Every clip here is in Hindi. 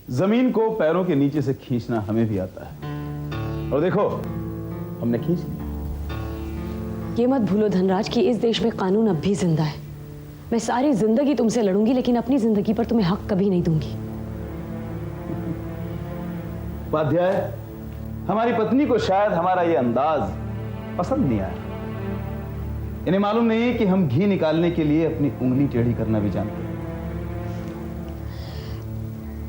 जमीन को पैरों के नीचे से खींचना हमें भी आता है, और देखो हमने खींच लिया। ये मत भूलो धनराज कि इस देश में कानून अब भी जिंदा है। मैं सारी जिंदगी तुमसे लड़ूंगी, लेकिन अपनी जिंदगी पर तुम्हें हक कभी नहीं दूंगी। उपाध्याय, हमारी पत्नी को शायद हमारा ये अंदाज पसंद नहीं आया। इन्हें मालूम नहीं है कि हम घी निकालने के लिए अपनी उंगली टेढ़ी करना भी जानते हैं।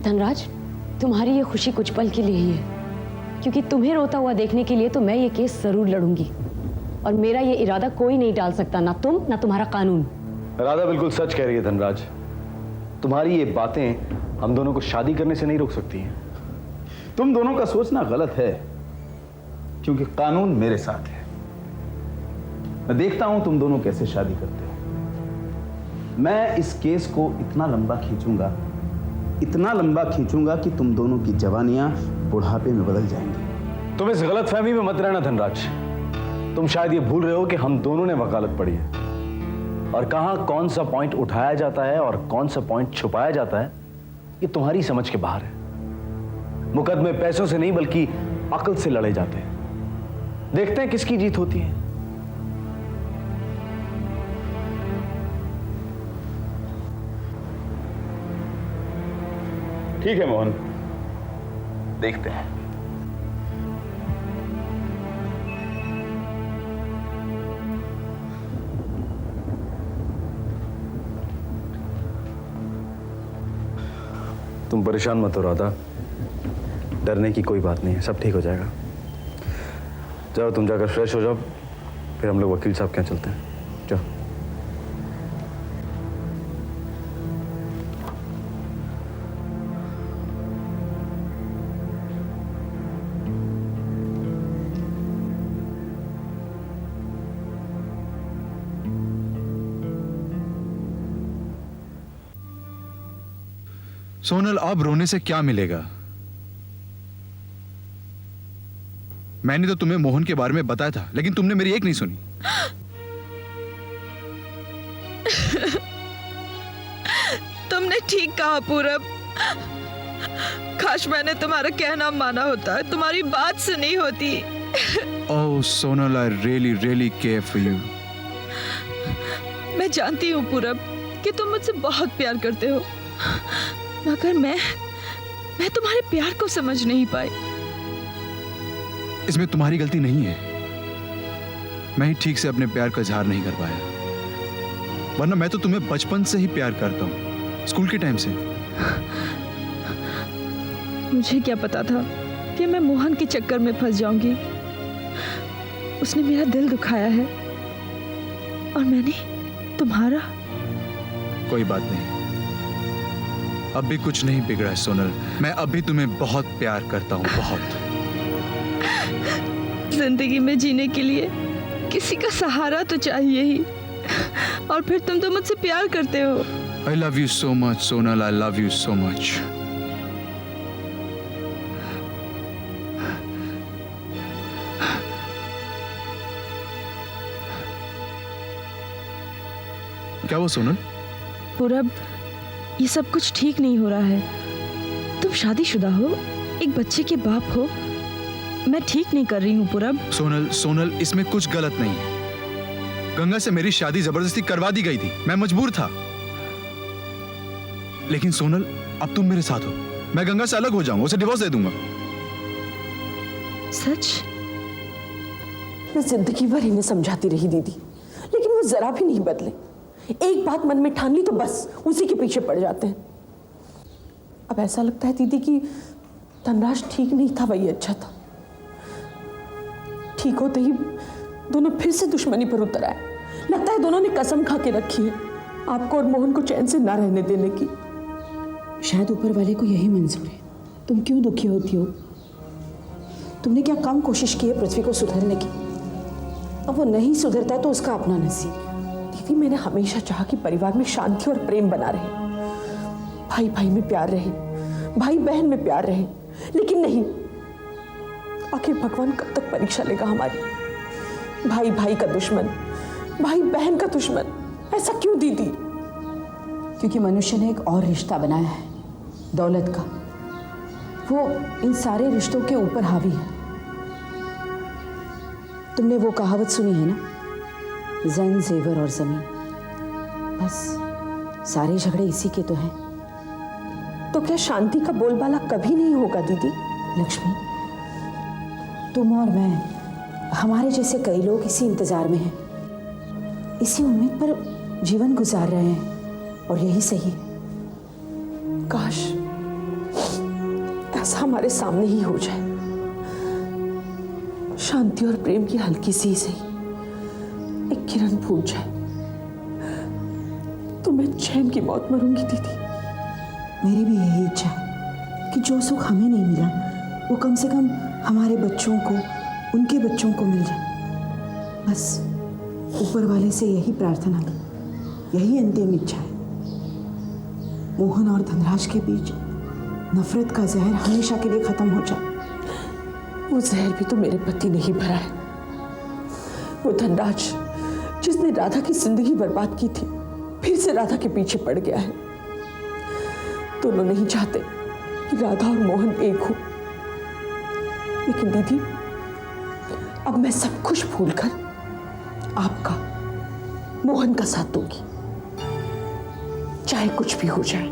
धनराज, तुम्हारी ये खुशी कुछ पल के लिए ही है, क्योंकि तुम्हें रोता हुआ देखने के लिए तो मैं ये केस जरूर लड़ूंगी, और मेरा ये इरादा कोई नहीं डाल सकता, ना तुम ना तुम्हारा कानून। राधा बिल्कुल सच कह रही है धनराज। तुम्हारी ये बातें हम दोनों को शादी करने से नहीं रोक सकती हैं। तुम दोनों का सोचना गलत है, क्योंकि कानून मेरे साथ है। मैं देखता हूं तुम दोनों कैसे शादी करते हो। मैं इस केस को इतना लंबा खींचूंगा कि तुम दोनों की जवानियां बुढ़ापे में बदल जाएंगी। तुम इस गलतफहमी में मत रहना धनराज। तुम शायद ये भूल रहे हो कि हम दोनों ने वकालत पढ़ी है, और कहां कौन सा पॉइंट उठाया जाता है और कौन सा पॉइंट छुपाया जाता है ये तुम्हारी समझ के बाहर है। मुकदमे पैसों से नहीं बल्कि अक्ल से लड़े जाते हैं। देखते हैं किसकी जीत होती है। ठीक है मोहन, देखते हैं। तुम परेशान मत हो राधा, डरने की कोई बात नहीं है, सब ठीक हो जाएगा। जाओ तुम जाकर फ्रेश हो जाओ, फिर हम लोग वकील साहब के यहाँ चलते हैं। जाओ। सोनल, अब रोने से क्या मिलेगा? मैंने तो तुम्हें मोहन के बारे में बताया था, लेकिन तुमने मेरी एक नहीं सुनी। तुमने ठीक कहा पूरब। काश मैंने तुम्हारा कहना माना होता, तुम्हारी बात सुनी होती। Oh Sonal, I really really care for you. मैं जानती हूँ पूरब कि तुम मुझसे बहुत प्यार करते हो, मगर मैं तुम्हारे प्यार को समझ नहीं पाई। इसमें तुम्हारी गलती नहीं है। मैं ही ठीक से अपने प्यार का इजहार नहीं कर पाया, वरना मैं तो तुम्हें बचपन से ही प्यार करता हूँ, स्कूल के टाइम से। मुझे क्या पता था कि मैं मोहन के चक्कर में फंस जाऊंगी। उसने मेरा दिल दुखाया है, और मैंने तुम्हारा। कोई बात नहीं, अब भी कुछ नहीं बिगड़ा है सोनल। मैं अभी तुम्हें बहुत प्यार करता हूँ, बहुत। जिंदगी में जीने के लिए किसी का सहारा तो चाहिए ही, और फिर तुम तो मुझसे प्यार करते हो। I love you so much, Sonal, I love you so much. क्या वो सोनल? पूरब, ये सब कुछ ठीक नहीं हो रहा है। तुम शादीशुदा हो, एक बच्चे के बाप हो। मैं ठीक नहीं कर रही हूँ पूरब। सोनल, सोनल, इसमें कुछ गलत नहीं है। गंगा से मेरी शादी जबरदस्ती करवा दी गई थी, मैं मजबूर था। लेकिन सोनल, अब तुम मेरे साथ हो, मैं गंगा से अलग हो जाऊंगा, उसे डिवोर्स दे दूंगा। सच? मैं जिंदगी भर इन्हें समझाती रही दीदी, लेकिन वो जरा भी नहीं बदले। एक बात मन में ठान ली तो बस उसी के पीछे पड़ जाते हैं। अब ऐसा लगता है दीदी कि धनराज ठीक नहीं था, वही अच्छा था। ठीक होते ही दोनों फिर से दुश्मनी पर उतर आए। लगता है दोनों ने कसम खा के रखी है आपको और मोहन को चैन से ना रहने देने की। शायद ऊपर वाले को यही मंजूर है। तुम क्यों दुखी होती हो? तुमने क्या कम कोशिश की है पृथ्वी को सुधरने की? अब वो नहीं सुधरता तो उसका अपना नसीब। दीदी, मैंने हमेशा चाहा कि परिवार में शांति और प्रेम बना रहे, भाई भाई में प्यार रहे, भाई बहन में प्यार रहे, लेकिन नहीं। आखिर भगवान कब तक परीक्षा लेगा हमारी? भाई भाई का दुश्मन, भाई बहन का दुश्मन। ऐसा क्यों दीदी? क्योंकि मनुष्य ने एक और रिश्ता बनाया है, दौलत का। वो इन सारे रिश्तों के ऊपर हावी है। तुमने वो कहावत सुनी है ना, जन जेवर और जमीन। बस सारे झगड़े इसी के तो हैं। तो क्या शांति का बोलबाला कभी नहीं होगा दीदी? लक्ष्मी, तुम और मैं, हमारे जैसे कई लोग इसी इंतजार में हैं, इसी उम्मीद पर जीवन गुजार रहे हैं, और यही सही है। काश ऐसा हमारे सामने ही हो जाए। शांति और प्रेम की हल्की सी सही एक किरण फूट जाए तो मैं चैन की मौत मरूंगी दीदी। मेरी भी यही इच्छा है कि जो सुख हमें नहीं मिला वो कम से कम हमारे बच्चों को, उनके बच्चों को मिल जाए। बस ऊपर वाले से यही प्रार्थना की, यही अंतिम इच्छा है। मोहन और धनराज के बीच नफरत का जहर हमेशा के लिए खत्म हो जाए। वो जहर भी तो मेरे पति ने ही भरा है। वो धनराज जिसने राधा की जिंदगी बर्बाद की थी, फिर से राधा के पीछे पड़ गया है। दोनों नहीं चाहते कि राधा और मोहन एक हो, लेकिन दीदी अब मैं सब कुछ भूलकर आपका, मोहन का साथ दूंगी, चाहे कुछ भी हो जाए।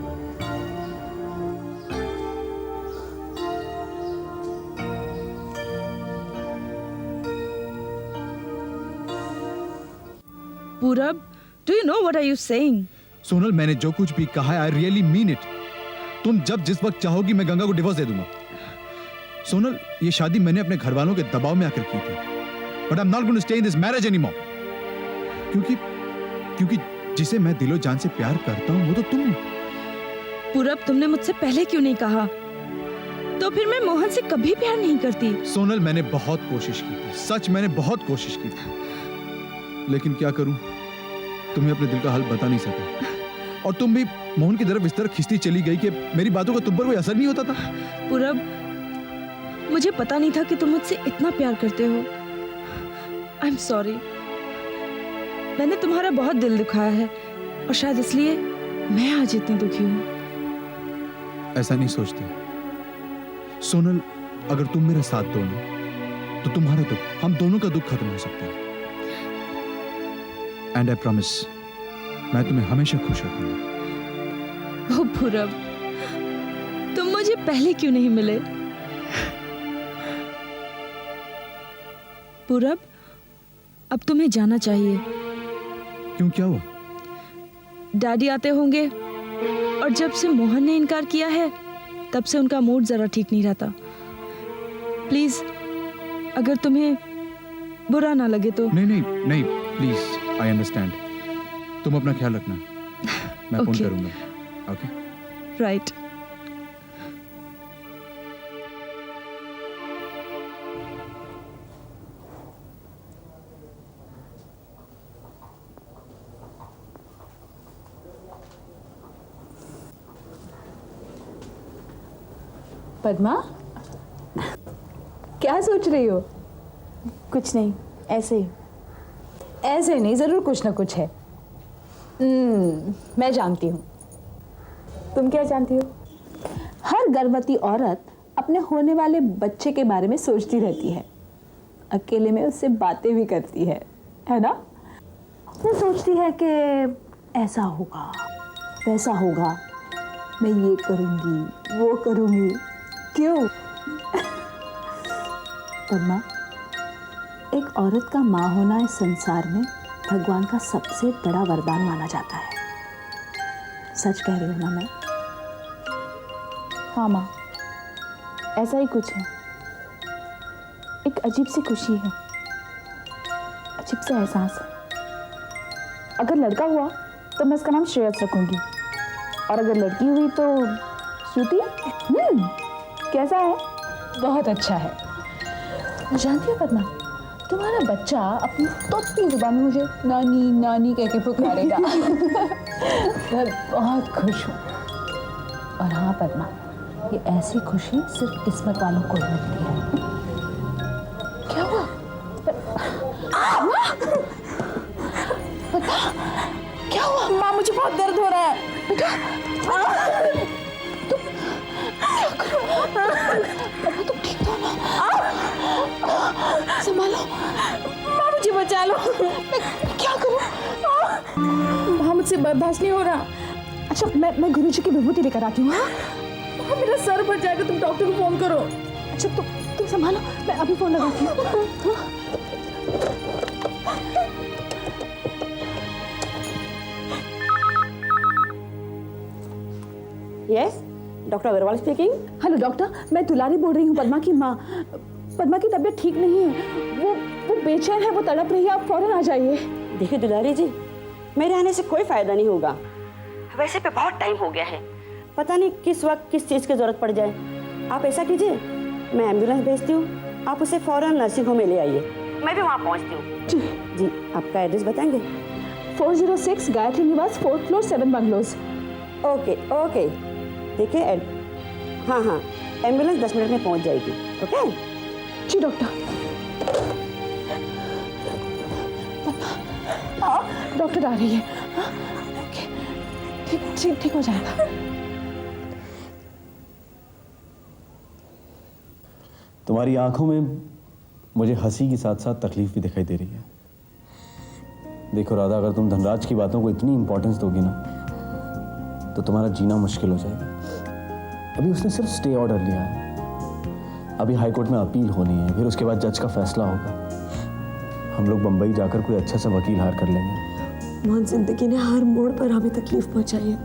पूरब, do you know what are you saying? Sonal, मैंने जो कुछ भी कहा है आई रियली मीन इट। तुम जब जिस वक्त चाहोगी मैं गंगा को डिवोर्स दे दूंगा। सोनल, ये शादी मैंने अपने घर वालों के दबाव में आकर की थी, but I am not going to stay in this marriage anymore. क्योंकि जिसे मैं दिलो जान से प्यार करता हूं वो तो तुम हो। पूरब, तुमने मुझसे पहले क्यों नहीं कहा? तो फिर मैं मोहन से कभी प्यार नहीं करती। सोनल, मैंने बहुत कोशिश की थी, सच मैंने बहुत कोशिश की थी, लेकिन क्या करूं, तुम्हें अपने दिल का हाल बता नहीं सका। और तुम भी मोहन की तरफ इस तरह खिंचती चली गई कि मेरी बातों का तुम पर कोई असर नहीं होता था। पूरब, मुझे पता नहीं था कि तुम मुझसे इतना प्यार करते हो। आई एम सॉरी, मैंने तुम्हारा बहुत दिल दुखाया है, और शायद इसलिए मैं आज इतनी दुखी हूँ। ऐसा नहीं सोचते सोनल, अगर तुम मेरा साथ दो ना, तो तुम्हारा दुख, हम दोनों का दुख खत्म हो सकता है। एंड आई प्रॉमिस, मैं तुम्हें हमेशा खुश रखूंगा। ओ पूरब, तुम मुझे पहले क्यों नहीं मिले? पूरब, अब तुम्हें जाना चाहिए। क्यों, क्या हुआ? डैडी आते होंगे, और जब से मोहन ने इनकार किया है तब से उनका मूड जरा ठीक नहीं रहता। प्लीज, अगर तुम्हें बुरा ना लगे तो। नहीं नहीं नहीं, प्लीज, आई अंडरस्टैंड। तुम अपना ख्याल रखना, मैं फोन Okay. करूंगा। Okay, right. पद्मा, क्या सोच रही हो? कुछ नहीं, ऐसे ही। ऐसे नहीं, जरूर कुछ ना कुछ है। मैं जानती हूँ। तुम क्या जानती हो? हर गर्भवती औरत अपने होने वाले बच्चे के बारे में सोचती रहती है, अकेले में उससे बातें भी करती है ना? वो सोचती है कि ऐसा होगा, वैसा होगा, मैं ये करूँगी, वो करूँगी। क्यों? पद्मा, एक औरत का माँ होना इस संसार में भगवान का सबसे बड़ा वरदान माना जाता है। सच कह रही हूँ ना मैं? हाँ माँ, ऐसा ही कुछ है। एक अजीब सी खुशी है, अजीब सा एहसास है। अगर लड़का हुआ तो मैं इसका नाम श्रेयस रखूंगी, और अगर लड़की हुई तो श्रुति। कैसा है? बहुत अच्छा है। जानती हो पद्मा, तुम्हारा बच्चा अपनी तोतली जुबान में मुझे नानी नानी कह के पुकारेगा। मैं बहुत खुश हूँ। और हाँ पद्मा, ये ऐसी खुशी सिर्फ किस्मत वालों को ही मिलती है। क्या हुआ? क्या हुआ? माँ, मुझे बहुत दर्द हो रहा है। बेटा, तुम क्या करो? क्या करूं? वहाँ मुझसे बर्दाश्त नहीं हो रहा। अच्छा मैं गुरुजी की विभूति लेकर आती हूँ। हाँ मेरा सर फट जाएगा, तुम डॉक्टर को फोन करो। अच्छा तुम संभालो, मैं अभी फोन लगाती हूँ। हाँ? Yes, doctor Agarwal speaking. Hello doctor, मैं दुलारी बोल रही हूँ, पद्मा की माँ। पद्मा की तबीयत ठीक नहीं है, वो बेचैन है, वो तड़प रही है, आप फौरन आ जाइए। देखिए दुलारी जी, मेरे आने से कोई फायदा नहीं होगा। वैसे पे बहुत टाइम हो गया है, पता नहीं किस वक्त किस चीज़ की जरूरत पड़ जाए। आप ऐसा कीजिए, मैं एम्बुलेंस भेजती हूँ, आप उसे फौरन नर्सिंग होम में ले आइए, मैं भी वहाँ पहुँचती हूँ। जी, आपका एड्रेस बताएंगे? 406 गायत्री निवास, 4th फ्लोर, 7 बंगलोज। ओके, देखिए हाँ, एम्बुलेंस 10 मिनट में पहुँच जाएगी। ओके जी डॉक्टर। डॉक्टर आ रही है। ओके, ठीक हो जाएगा। तुम्हारी आंखों में मुझे हंसी के साथ साथ तकलीफ भी दिखाई दे रही है। देखो राधा, अगर तुम धनराज की बातों को इतनी इंपॉर्टेंस दोगी ना, तो तुम्हारा जीना मुश्किल हो जाएगा। अभी उसने सिर्फ स्टे ऑर्डर लिया है, अभी हाई कोर्ट में अपील होनी है, फिर उसके बाद जज का फैसला होगा। हम लोग बंबई जाकर कोई अच्छा सा वकील हायर कर लेंगे। मोहन, जिंदगी ने हर मोड़ पर हमें तकलीफ पहुंचाई है,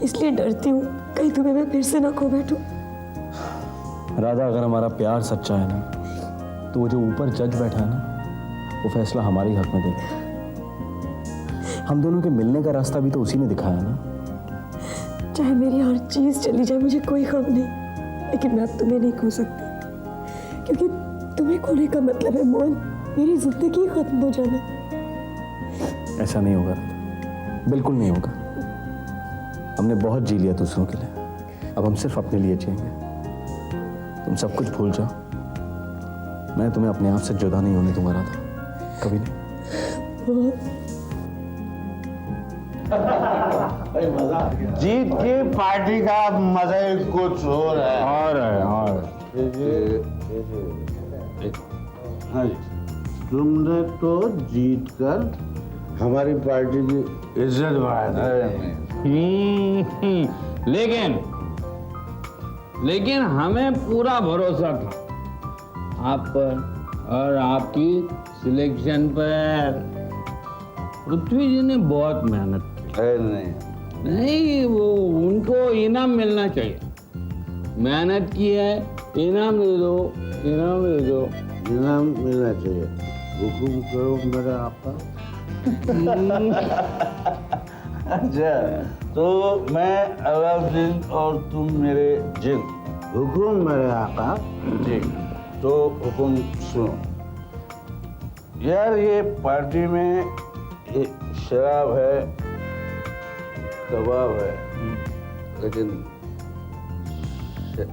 इसलिए डरती हूँ कहीं तुम्हें मैं फिर से ना खो बैठूं। राधा, अगर हमारा प्यार सच्चा है ना, तो वो जो ऊपर जज बैठा है ना, वो फैसला हमारे ही हक में देगा। हम दोनों के मिलने का रास्ता भी तो उसी ने दिखाया ना। चाहे मेरी हर चीज चली जाए, मुझे कोई गम नहीं, लेकिन मैं अब तुम्हें नहीं खो सकती, क्योंकि तुम्हें खोने का मतलब है मोहन मेरी जिंदगी खत्म हो जाना। ऐसा नहीं होगा राधा, बिल्कुल नहीं होगा। हमने बहुत जी लिया दूसरों के लिए, अब हम सिर्फ अपने लिए जिएंगे। तुम सब कुछ भूल जाओ, मैं तुम्हें अपने आप से जुदा नहीं होने दूंगा राधा, कभी नहीं। जीत की पार्टी का मजा ही कुछ और है। और हाँ जी, तुमने तो जीत कर हमारी पार्टी की इज्जत बढ़ा दी। लेकिन हमें पूरा भरोसा था आप पर और आपकी सिलेक्शन पर। पृथ्वी जी ने बहुत मेहनत की। नहीं, वो उनको इनाम मिलना चाहिए। मेहनत की है, इनाम दे दो। इनाम मिलना चाहिए। हुकुम करो मेरा आपका। अच्छा, तो मैं अलाउद्दीन और तुम मेरे जिन। हुकुम मेरे आका। जी, तो हुकुम सुनो यार, ये पार्टी में ये शराब है, कबाब है, लेकिन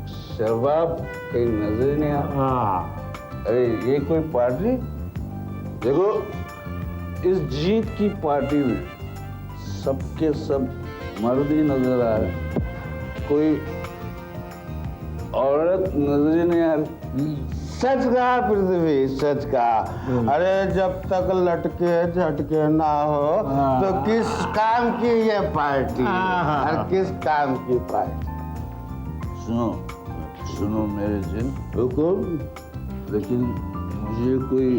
शराब कहीं नजर नहीं आता। अरे ये कोई पार्टी? देखो, इस जीत की पार्टी में सबके सब मर्द ही नजर आ रहे, कोई औरत नजर ही नहीं आ रही। सच कहा पृथ्वी, सच कहा। अरे जब तक लटके झटके ना हो तो किस काम की ये पार्टी, और किस काम की पार्टी? सुनो मेरे जिन, हुकुम, लेकिन मुझे कोई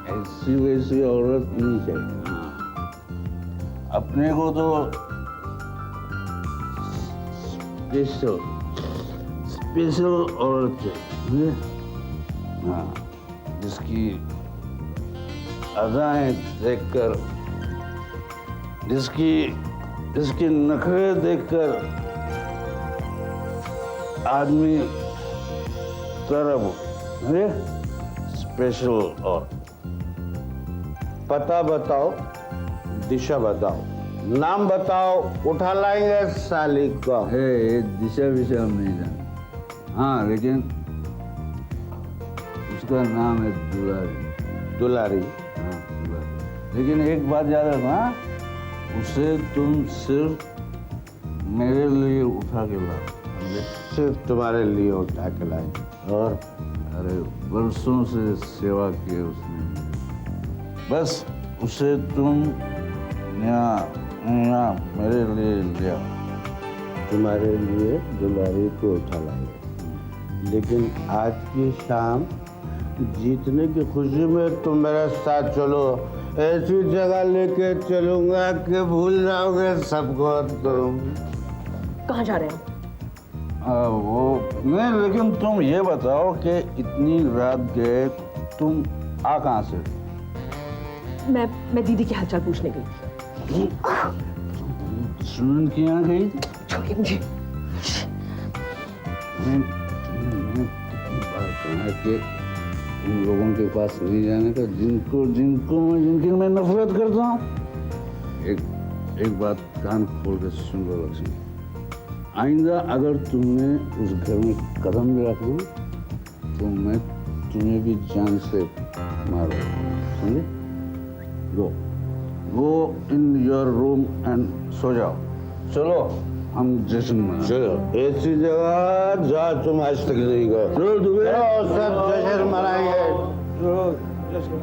ऐसी वैसी औरत नहीं चाहिए। अपने को तो स्पेशल औरत चाहिए, हाँ, जिसकी अदाएं देखकर, जिसकी नखरे देखकर आदमी तरफ हो। स्पेशल और पता बताओ, दिशा बताओ, नाम बताओ, उठा लाएंगे साली को। दिशा विशा हम नहीं जानते, हाँ, लेकिन उसका नाम है दुलारी। हाँ, दुलारी। लेकिन एक बात याद रखना, उसे तुम सिर्फ मेरे लिए उठा के लाओ, सिर्फ तुम्हारे लिए उठा के लाए। और अरे बरसों से सेवा की उसने, बस उसे तुम यहाँ यहाँ मेरे लिए ले आओ। तुम्हारे लिए दुलारी को उठा लाए, लेकिन आज की शाम जीतने की खुशी में तुम मेरे साथ चलो। ऐसी जगह लेके चलूंगा कि भूल जाओगे सबको तुम। कहाँ जा रहे हैं वो नहीं, लेकिन तुम ये बताओ कि इतनी रात गए तुम आ कहाँ से? मैं दीदी के हालचाल पूछने गई थी। सुन के यहाँ गई? छोड़िए मुझे। कि उन लोगों के पास नहीं जाने का जिनकी मैं नफरत करता हूँ। एक बात कान खोल के सुन लो लक्ष्मी, आइंदा अगर तुमने उस घर में कदम भी रखा तो मैं तुम्हें भी जान से मारो, समझे? Go in your room and सो जाओ। चलो हम जश्न मनाएं। चलो ऐसी जगह जहाँ तुम आज तक नहीं गए, सब जश्न मनाएंगे। चलो जश्न